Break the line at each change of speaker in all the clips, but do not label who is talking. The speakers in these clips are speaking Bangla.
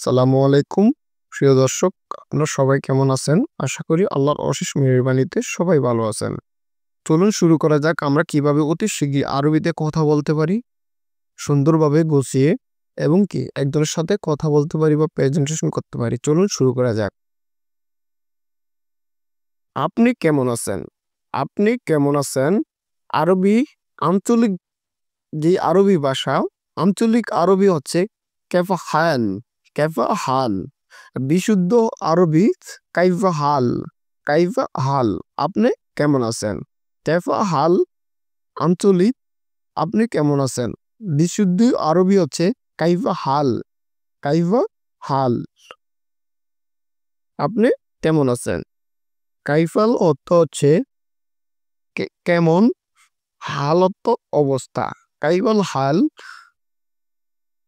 আসসালামু আলাইকুম প্রিয় দর্শক, আপনারা সবাই কেমন আছেন? আশা করি আল্লাহর অশেষ মেহেরবানিতে সবাই ভালো আছেন। চলুন শুরু করা যাক আমরা কিভাবে অতি শীঘ্রই আরবিতে কথা বলতে পারি, সুন্দরভাবে গুছিয়ে এবং কি একজনের সাথে কথা বলতে পারি বা প্রেজেন্টেশন করতে পারি। চলুন শুরু করা যাক। আপনি কেমন আছেন? আপনি কেমন আছেন? আরবি আঞ্চলিক যে আরবি ভাষা, আঞ্চলিক আরবি হচ্ছে কেফা হাল, কেফা হাল। বিশুদ্ধ আরবি কাইফা হাল, কাইফা হাল। আপনি কেমন আছেন? কেফা হাল আঞ্চলিক আপনি কেমন আছেন। বিশুদ্ধ আরবি হচ্ছে কাইফা হাল, কাইফা হাল। আপনি কেমন আছেন। কাইফাল অর্থ হচ্ছে কেমন, হাল অর্থ অবস্থা। কাইফাল হাল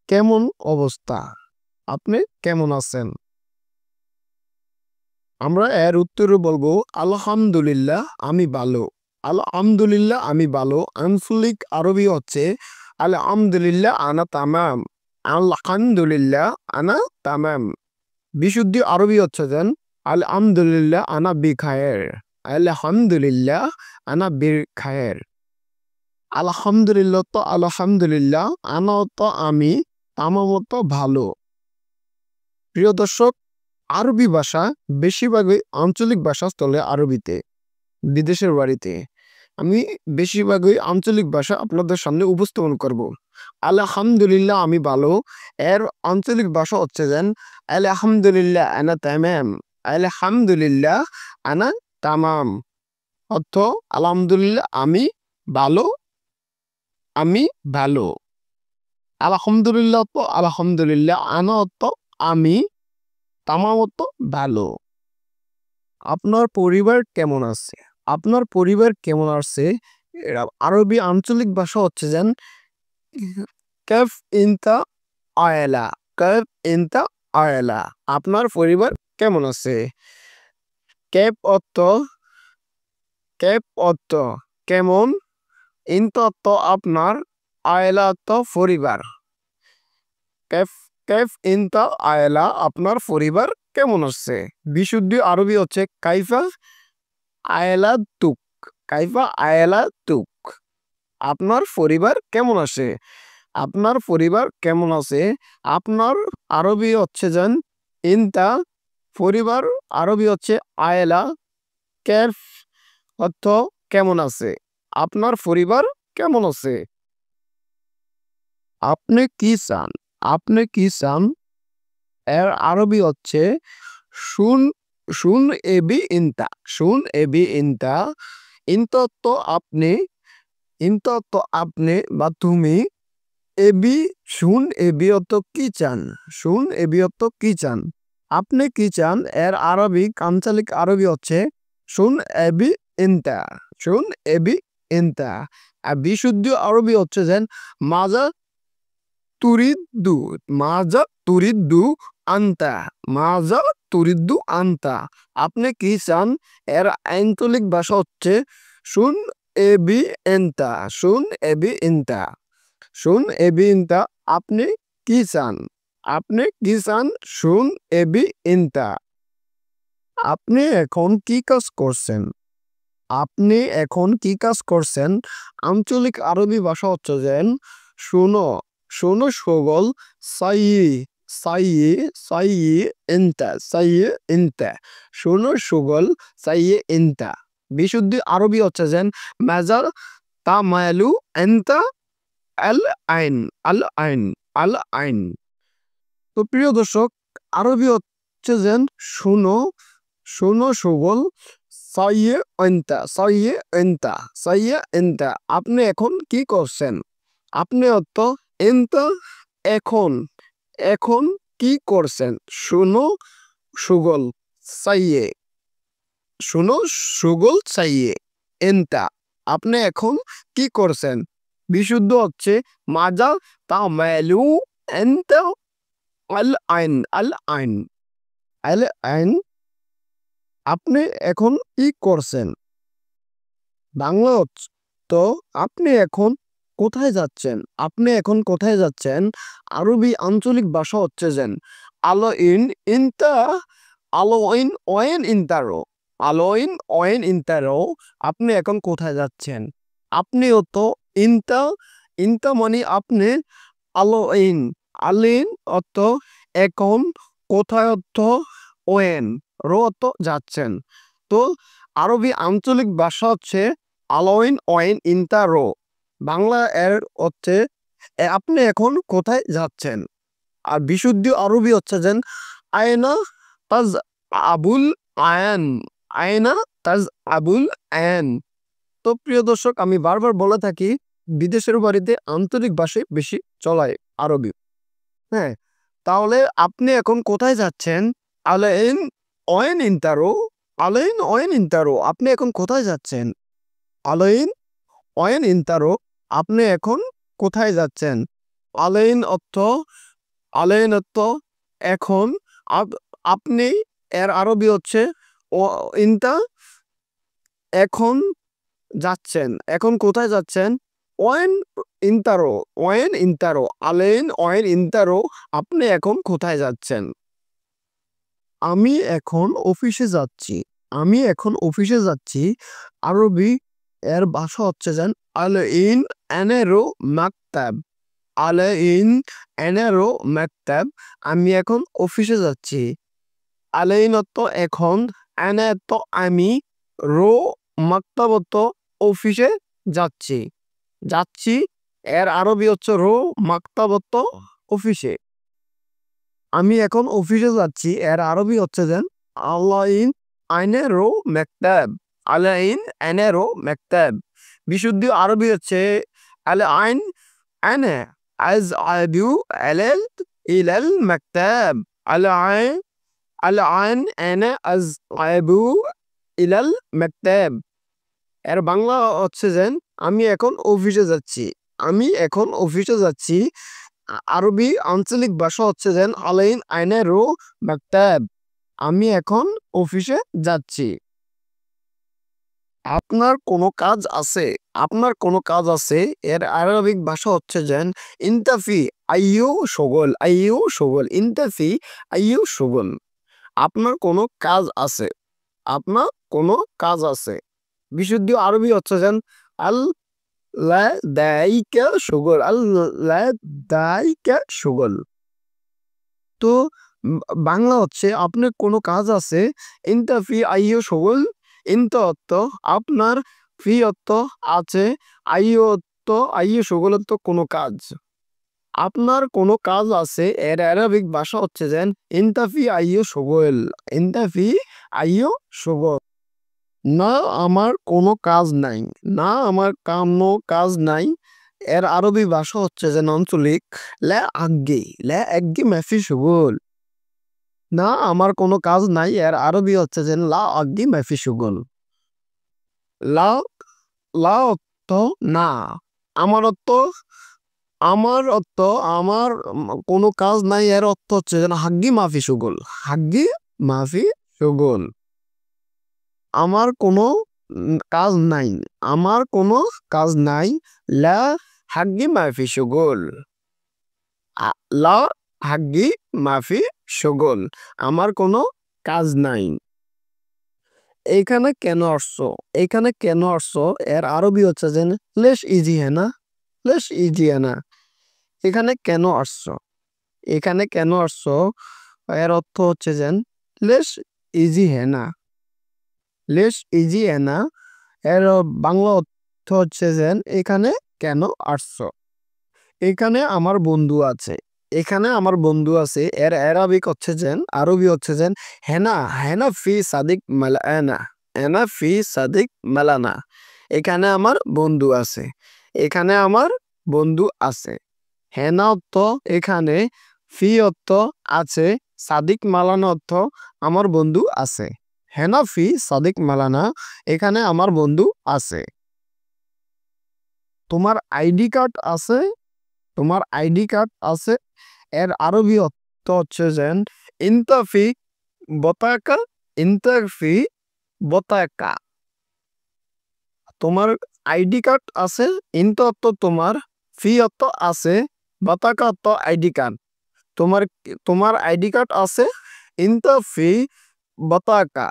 কেমন অবস্থা। আপনি কেমন আছেন। আমরা এর উত্তরে বলবো আলহামদুলিল্লাহ আমি ভালো। আলহামদুলিল্লাহ আমি ভালো আঞ্চলিক আরবি হচ্ছে আলহামদুলিল্লাহ আনা তামাম। আলহামদুলিল্লাহ আনা তামাম। বিশুদ্ধ আরবি হচ্ছে যেন আলহামদুলিল্লাহ আনা বিখায়ের। আলহামদুলিল্লাহ আনা বিখায়ের। আলহামদুলিল্লাহ তো আলহামদুলিল্লাহ, আনা তো আমি, তামাম তো ভালো। প্রিয় দর্শক, আরবি ভাষা বেশিরভাগই আঞ্চলিক ভাষা চলে আরবিতে। বিদেশের বাড়িতে আমি বেশিরভাগই আঞ্চলিক ভাষা আপনাদের সামনে উপস্থাপন করব। আলহামদুলিল্লাহ আমি ভালো এর আঞ্চলিক ভাষা হচ্ছে যেন আলহামদুলিল্লাহ আনা তামাম। আলহামদুলিল্লাহ আনা তামাম অর্থ আলহামদুলিল্লাহ আমি ভালো, আমি ভালো। আলহামদুলিল্লাহ তো আলহামদুলিল্লাহ, আনা অর্থ আমি, তামাম অর্থ ভালো। আপনার পরিবার কেমন আছে। আপনার পরিবার কেমন আছে এরা আরবি আঞ্চলিক ভাষা হচ্ছে যেন কেফ ইনতা আয়লা, কেফ ইনতা আয়লা। আপনার পরিবার কেমন আছে। কেপ অর্থ, কেপ অর্থ কেমন, ইনতা অর্থ আপনার, আয়লা অর্থ পরিবার। কেফ, কেফ ইনতা আয়লা আপনার পরিবার কেমন আছে। বিশুদ্ধ আরবি হচ্ছে কাইফা আয়লা তুক, কাইফা আয়লা তুক। আপনার পরিবার কেমন আছে। আপনার পরিবার কেমন আছে। আপনার আরবি হচ্ছে যেন ইনতা, পরিবার আরবি হচ্ছে আয়লা, কেফ অর্থ কেমন আছে। আপনার পরিবার কেমন আছে। আপনি কি চান। আপনি কি চান এর আরবি হচ্ছে শুন, শুন এবি ইনতা, শুন এবি ইনতা। ইনতা তো আপনি, ইনতা তো আপনি বা তুমি। এবি শুন, এবি অর্থ কি চান, শুন এবি অর্থ কি চান। আপনি কি চান এর আরবি আঞ্চলিক আরবি হচ্ছে শুন এবি ইনতা, শুন এবি ইনতা। আর বিশুদ্ধ আরবি হচ্ছে যেন মাজা তুরিদ্দু, মাজা তুরিদ্দু আনতা, মাজা তুরিদ্দু আনতা। আপনি কি চান এর আঞ্চলিক ভাষা হচ্ছে শুন এবি এনতা, শুন এবি ইনতা, শুন এবি ইনতা। আপনি কি চান। আপনি কি চান শুন এবি ইনতা। আপনি এখন কি কাজ করছেন। আপনি এখন কি কাজ করছেন আঞ্চলিক আরবি ভাষা হচ্ছে যেন শুনো, শুনো সগল সাইয়ি, সাইয়ি, সাইয়ি ইনতা, সাইয়ি ইনতা। শুনো সগল সাইয়ি ইনতা। বিশুদ্ধ আরবি হচ্ছে যেন মাজার তামালু এনতা আল আইন, আল আইন, আল আইন। তো প্রিয় দর্শক, আরবি হচ্ছে যেন শুনো, শুনো সগল সাইয়ে এনতা, সাইয়ে এনতা, সাইয়ে এনতা। আপনি এখন কি করছেন। আপনি অর্থ এনতা এখন, এখন কি করছেন। শুনো সুগল সাইয়ে, শুনো সুগল সাইয়ে এনতা। আপনি এখন কি করছেন। বিশুদ্ধ হচ্ছে মাজা তামালু এনতা আল আইন, আল আইন, আল আইন। আপনি এখন কি করছেন। বাংলা তো আপনি এখন কোথায় যাচ্ছেন? আপনি এখন কোথায় যাচ্ছেন? আরবি আঞ্চলিক ভাষা হচ্ছে যেন আলোইন ইনতা আলোইন ওয়েন ইনতারো আলোইন ওয়েন ইনতারো আপনি এখন কোথায় যাচ্ছেন? আপনিও তো ইনতা ইনতা মানে আপনি আলোইন আলিন অর্থ এখন কোথায় অর্থ ওয়েন রো অর্থ যাচ্ছেন। তো আরবি আঞ্চলিক ভাষা হচ্ছে আলোইন ওয়েন ইনতা রো। বাংলা এর হচ্ছে আপনি এখন কোথায় যাচ্ছেন। আর বিশুদ্ধ আরবি হচ্ছে যেন আয়না তাজ আবুল আয়ান আয়না তাজ আবুল আয়ান। তো প্রিয় দর্শক আমি বারবার বলে থাকি বিদেশের বাড়িতে আন্তরিক ভাষায় বেশি চলায় আরবি। হ্যাঁ, তাহলে আপনি এখন কোথায় যাচ্ছেন? আলেন অয়েন ইন্টারো আলেন অয়েন ইন্টারো আপনি এখন কোথায় যাচ্ছেন? আলেন অয়েন ইন্টারো আপনি এখন কোথায় যাচ্ছেন? আলেন অর্থ আলেন অর্থ এখন আপনি এর আরবি হচ্ছে ও ইনতা এখন যাচ্ছেন। এখন কোথায় যাচ্ছেন? ওয়েন ইন্টারো ওয়েন ইন্টারো আলেন ওয়েন ইন্টারো আপনি এখন কোথায় যাচ্ছেন? আমি এখন অফিসে যাচ্ছি। আমি এখন অফিসে যাচ্ছি। আরবি এর ভাষা হচ্ছে যেন আলাইন আনারো মাকতাব আলাইন আনারো মাকতাব আমি এখন অফিসে যাচ্ছি। আলাইন অর্থ এখন আনা অর্থ আমি রো মাকতাব অর্থ অফিসে যাচ্ছি যাচ্ছি এর আরবি হচ্ছে রো মাকতাব অর্থ অফিসে। আমি এখন অফিসে যাচ্ছি এর আরবি হচ্ছে যেন আলাইন আইনেরো মেকতাব আলাইন আইনেরো মেকতাব। বিশুদ্ধ আরবি হচ্ছে আল আইন আনে আজ আদু আলাল ইলাল মেকতাব আল আইন আল আইন আনে আজ আবু ইলাল মেকতাব। এর বাংলা হচ্ছে যেন আমি এখন অফিসে যাচ্ছি। আমি এখন অফিসে যাচ্ছি। আরবি আঞ্চলিক ভাষা হচ্ছে যেন আলাইন আইনেরো মাকতাব আমি এখন অফিসে যাচ্ছি। আপনার কোনো কাজ আছে? আপনার কোনো কাজ আছে এর আরবিক ভাষা হচ্ছে যেন ইনতাফি আইয়ু শগল আইয়ু শগল ইনতাফি আইয়ু শগল আপনার কোনো কাজ আছে। আপনার কোনো কাজ আছে। বিশুদ্ধ আরবি হচ্ছে যেন আল লাদাইকা শগল আল লাদাইকা শগল। তো বাংলা হচ্ছে আপনার কোনো কাজ আছে ইনতা ফি আইয়ু শগল ইনতা অর্থ আপনার ফি অর্থ আছে আইয়ু অর্থ আইয়ু শগল অর্থ কোনো কাজ। আপনার কোনো কাজ আছে এর আরবিক ভাষা হচ্ছে যেন ইনতা ফি আইয়ু শগল ইনতা ফি আইয়ু শগল। না আমার কোনো কাজ নাই। না আমার কোনো কাজ নাই এর আরবি ভাষা হচ্ছে যেন আঞ্চলিক লা আগ্গি মাফি শগল। না আমার কোনো কাজ নাই এর আরবি হচ্ছে যে লা আগ্গি মাফি শুগল। লা লা অর্থ না আমার অর্থ আমার অর্থ আমার কোনো কাজ নাই এর অর্থ হচ্ছে যেন হাগ্গি মাফি শুগল হাগ্গি মাফি শুগল। আমার কোনো কাজ নাই আমার কোনো কাজ নাই লা হাগ্গি মাফি শুগল লা হাগ্গি মাফি শুগল আমার কোনো কাজ নাই। এইখানে কেন আসছো? এইখানে কেন আসছো এর আরবি হচ্ছে যে লেশ ইজি হ্যাঁ না লেশ ইজি হ্যাঁ না এখানে কেন আসছো? এখানে কেন আসছো এর অর্থ হচ্ছে যে লেশ ইজি হ্যাঁ না লেশ ইজি হ্যাঁ না এর বাংলা অর্থ হচ্ছে যে এখানে কেন আসছো? এখানে আমার বন্ধু আছে। এখানে আমার বন্ধু আছে এর আরবিক হচ্ছে যেন আরবি হচ্ছে যেন হেনা হেনা ফি সাদিক মালানা হেনা ফি সাদিক মালানা এখানে আমার বন্ধু আছে। এখানে আমার বন্ধু আছে। হেনা অর্থ এখানে ফি অর্থ আছে সাদিক মালানা অর্থ আমার বন্ধু আছে। হেনা ফি সাদিক মালানা এখানে আমার বন্ধু আছে। তোমার আইডি কার্ড আছে? তোমার আইডি কার্ড আছে এর আরবি অর্থ হচ্ছে যেন ইনতাফি বতাকা ইনতাফি বতাকা তোমার আইডি কার্ড আছে, ইন্ত অর্থ তোমার, ফি অর্থ আছে, বাতাকা অর্থ আইডি কার্ড। তোমার আইডি কার্ড আছে, ইন্ত ফি বাতাকা,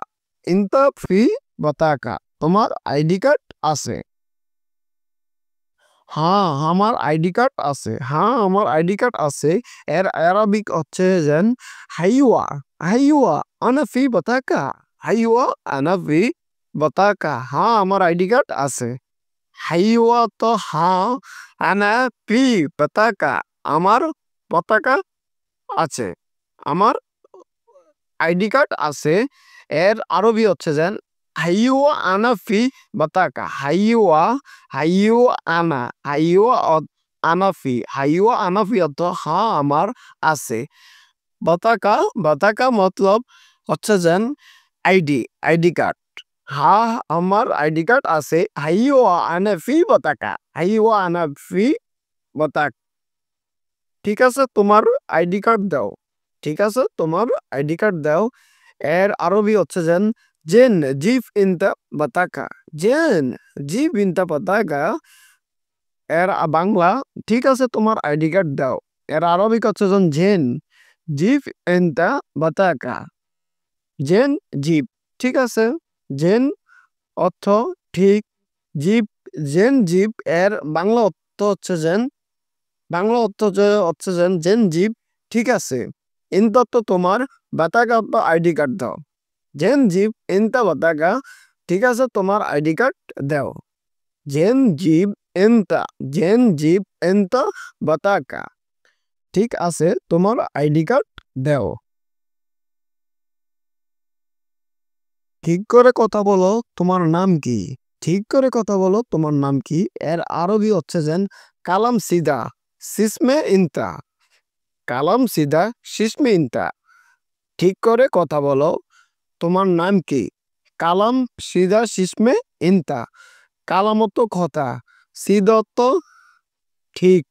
ইন্ত ফি বাতাকা, তোমার আইডি কার্ড আছে। হ্যাঁ আমার আইডি কার্ড আছে, হ্যাঁ আমার আইডি কার্ড আছে এর আরবিক হচ্ছে যেন হাইওয়া, হাইওয়া আনা ফি বাতাকা, হাইওয়া আনা ফি বাতাকা, হ্যাঁ আমার আইডি কার্ড আছে। হাইওয়া তো হ্যাঁ, আনা ফি বাতাকা, আমার পতাকা আছে, আমার আইডি কার্ড আছে। এর আরবি হচ্ছে যেন হাইওয়া আনা ফি বাতাকা, হাইওয়া, হাইওয়া আনা, হাইওয়া আনাফি, হাইওয়া আনাফি অর্থ হ্যাঁ আমার আছে। বাতাকা, বাতাকা মতলব হচ্ছে যেন আইডি, আইডি কার্ড। হ্যাঁ আমার আইডি কার্ড আছে, হাইওয়া আনাফি বাতাকা, হাইওয়া আনাফি বাতাক। ঠিক আছে তোমার আইডি কার্ড দাও, ঠিক আছে তোমার আইডি কার্ড দাও। এর আরবি হচ্ছে যেন জেন জিফ ইনতা বাতাকা, জেন জিফ ইনতা বাতাকা, এর বাংলা ঠিক আছে তোমার আইডি কার্ড দাও। এর আরবিক হচ্ছে যেন জেন জিফ ইনতা বাতাকা, জেন জিপ, ঠিক আছে। জেন অর্থ ঠিক, জিপ, জেন জিপ এর বাংলা অর্থ হচ্ছে যেন, বাংলা অর্থ হচ্ছে যেন জেন জিপ, ঠিক আছে। ইন্ত অর্থ তোমার, বাতাকা অর্থ আইডি কার্ড দাও। জেন জিপ ইনতা বাতাকা, ঠিক আছে তোমার আইডি কার্ড দাও। জেন জিপ এন্তা, জেন জিপ এন্তা বাতাকা, ঠিক আছে তোমার আইডি কার্ড দাও। ঠিক করে কথা বলো, তোমার নাম কি? ঠিক করে কথা বলো, তোমার নাম কি? এর আরবি হচ্ছে যেন কালাম সিদা সিসমে ইনতা, কালাম সিদা সিসমে ইনতা, ঠিক করে কথা বলো, তোমার নাম কি? কালাম সিদা সিসমে ইনতা, কালামত কথা, সিদত ঠিক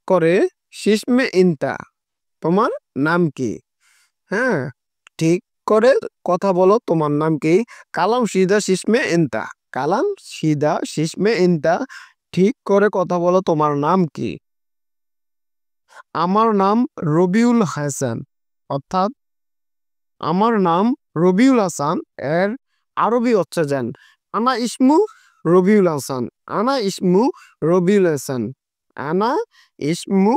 করে, সিসমে ইনতা, তোমার নাম কি? হ্যাঁ ঠিক করে কথা বলো, তোমার নাম কি? কালাম সিদা সিসমে ইনতা, কালাম সিদা সিসমে ইনতা, ঠিক করে কথা বলো, তোমার নাম কি? আমার নাম রবিউল হাসান, অর্থাৎ আমার নাম রবিউল হাসান। এর আরবি হচ্ছে যেন আনা ইসমু রবিউল হাসান, আনা ইসমু রবিউল হাসান, আনা ইসমু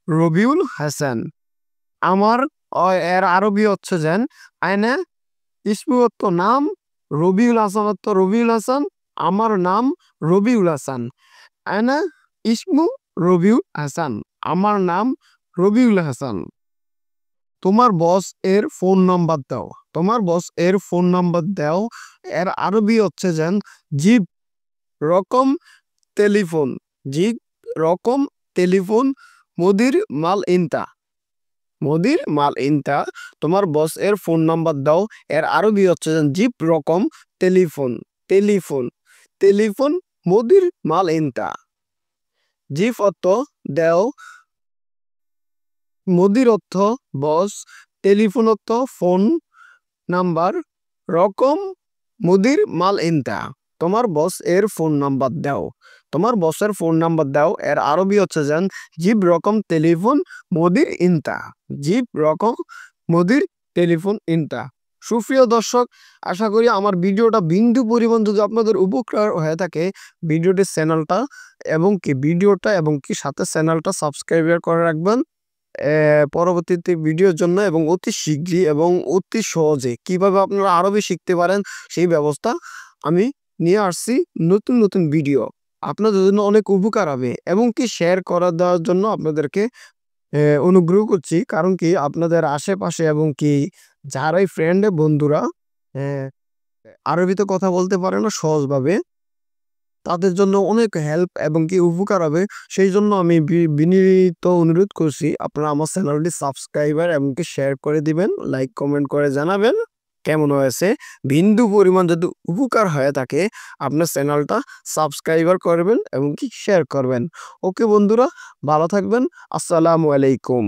রবিউল হাসান। আমার এর আরবি হচ্ছে যেন আয়না ইসমু অর্থ নাম, রবিউল হাসান অর্থ রবিউল হাসান, আমার নাম রবিউল হাসান। আয়না ইসমু রবিউল হাসান, আমার নাম রবিউল হাসান। তোমার বস এর ফোন নাম্বার দাও, তোমার বস এর ফোন নাম্বার দাও। এর আরবি হচ্ছে যেন জিব রকম টেলিফোন, জিব রকম টেলিফোন, মুদির মাল ইনতা, মুদির মাল ইনতা, তোমার বস এর ফোন নাম্বার দাও। এর আরবি হচ্ছে যেন জিব রকম টেলিফোন, টেলিফোন, টেলিফোন, মুদির মাল ইনতা। জিব অর্থ দাও, মুদির অর্থ বস, টেলিফোন অর্থ ফোন নাম্বার, রকম মুদির মাল ইনতা, তোমার বস এর ফোন নাম্বার দাও, তোমার বসের ফোন নাম্বার দাও। এর আরবি হচ্ছে যেন জিব রকম টেলিফোন মুদির ইনতা, জিব রকম মুদির টেলিফোন ইনতা। সুপ্রিয় দর্শক, আশা করি আমার ভিডিওটা বিন্দু পরিমাণ যদি আপনাদের উপকার হয়ে থাকে, ভিডিওটির চ্যানেলটা এবং কি ভিডিওটা এবং কি সাথে চ্যানেলটা সাবস্ক্রাইব করে রাখবেন পরবর্তীতে ভিডিওর জন্য, এবং অতি শীঘ্রই এবং অতি সহজে কিভাবে আপনারা আরবি শিখতে পারেন সেই ব্যবস্থা আমি নিয়ে আসছি। নতুন নতুন ভিডিও আপনাদের জন্য অনেক উপকার হবে, এবং কি শেয়ার করা দেওয়ার জন্য আপনাদেরকে অনুগ্রহ করছি। কারণ কি আপনাদের আশেপাশে এবং কি যারাই ফ্রেন্ড বন্ধুরা আরবিতে কথা বলতে পারে না সহজভাবে, তাদের জন্য অনেক হেল্প এবং কি উপকার হবে। সেই জন্য আমি বিনীত অনুরোধ করছি আপনারা আমার চ্যানেলটি সাবস্ক্রাইবার এবং কি শেয়ার করে দিবেন, লাইক কমেন্ট করে জানাবেন কেমন হয়েছে। বিন্দু পরিমাণ যদি উপকার হয়ে থাকে আপনার চ্যানেলটা সাবস্ক্রাইবার করবেন এবং কি শেয়ার করবেন। ওকে বন্ধুরা, ভালো থাকবেন। আসসালামু আলাইকুম।